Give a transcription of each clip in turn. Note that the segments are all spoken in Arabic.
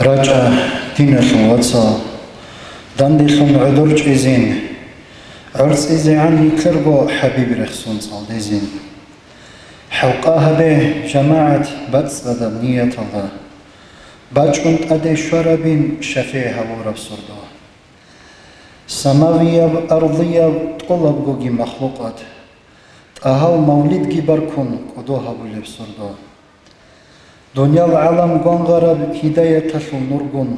رجع دينة واتسا دانديخن عذرج إزين عرس إزي عني كربو حبيب رخصون صالدزين حوقاها به جماعة باتس لدى نية الله باجكنت أدي شربين شفيها ورب سرده سماوية أرضية طلب جوجي مخلوقات أهل مولد جبركن قدوها بلب سرده دنيا العالم غنغرب هداية تشو نورغن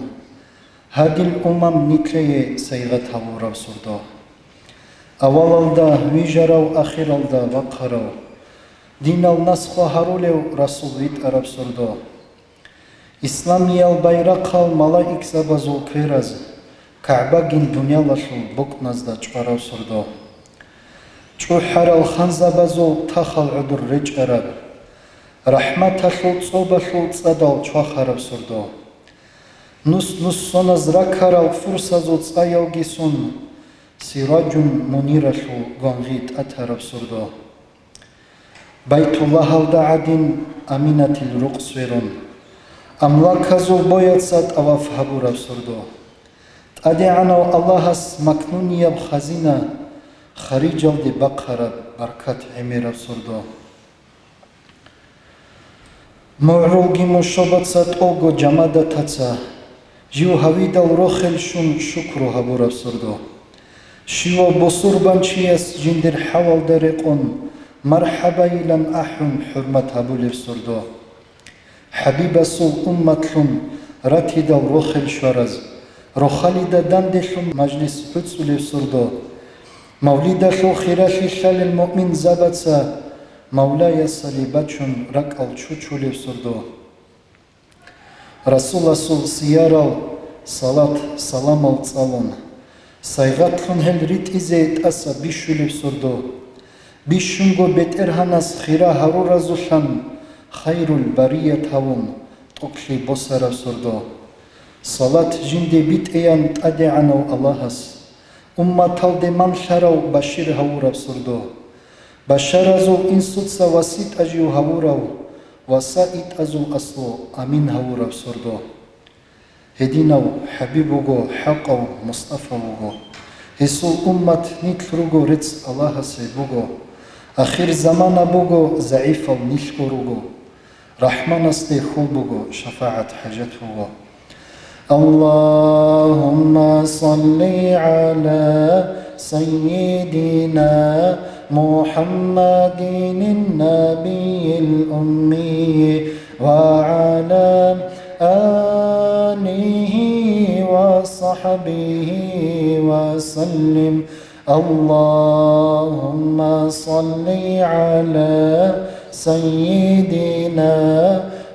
هذه الأمم نتلي سيغتها ورب سرده أول الدا ويجرو أخير الدا وقرو دين النسخ هرولو رسول ويت أرب سرده إسلامي البيرق الملائك سبزو كيرز كعبة جن دنيا لشو بوك نزدا چپارو سرده چو حر الخنزة بزو تخل عدر رج أرب رحمت شو صوب شو صدال چوا خراب سرده نس سونز رکارال فرصة زود سایل گیسون سراجون منیر شو گانغیت اتراب سرده بیت الله الدعدین امینت الرقص ورون املاک زو باید صد اواف حبوراب سرده ادعانو الله اس مکنونی بخزینه خریجال دی بقرب برکت عمیراب سرده معروگی مشابت سات اوگو جماده تاڅه جیو هویدال روخل شون شکرو هبور افسردو شیو بصور بانچیس جندر حوال درقون مرحبا ایلن احون حرمت هبول افسردو حبیب سول امتلون راتی دال روخل شورز روخالی دا دندشون مجلس بطسول افسردو مولید شو خیراشی شال المؤمن زبطسه مولاي صليباتشون ركال چوچولي سردو رسول سيارال صلاة سلام الصالون سايغاتلون هل ريت إزيت أسا بيشولي سردو بيشونغو بيت إرهاناس خيرا هارو رزوشان خير البرية هاون تقشي بصر سردو صلاة جندي بيت إيان تأدي عنو اللهس أمة من شارو بشير هاورا سردو بشر ازو انسوت سا وسيط اجيو هاوراو وسائط ازو اصلو امين هاوراو سردو هدينو حبيبوغو حقو مصطفوغو هسو امت نيتلروغو رتس الله سيبوغو اخير زمان بوغو ضعيفو نشكروغو رحمن استي خوبوغو شفاعة حاجتوغو اللهم صل على سيدنا محمد النبي الأمي وعلى آله وصحبه وسلم اللهم صل على سيدنا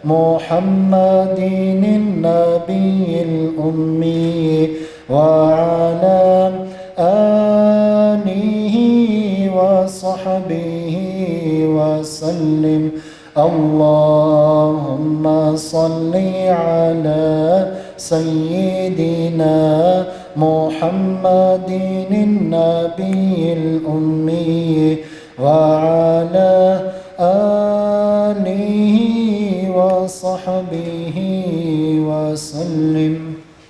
محمد النبي الأمي وعلى آله وصحبه وسلم اللهم صل على سيدنا محمد النبي الأمي وعلى آله وصحبه وسلم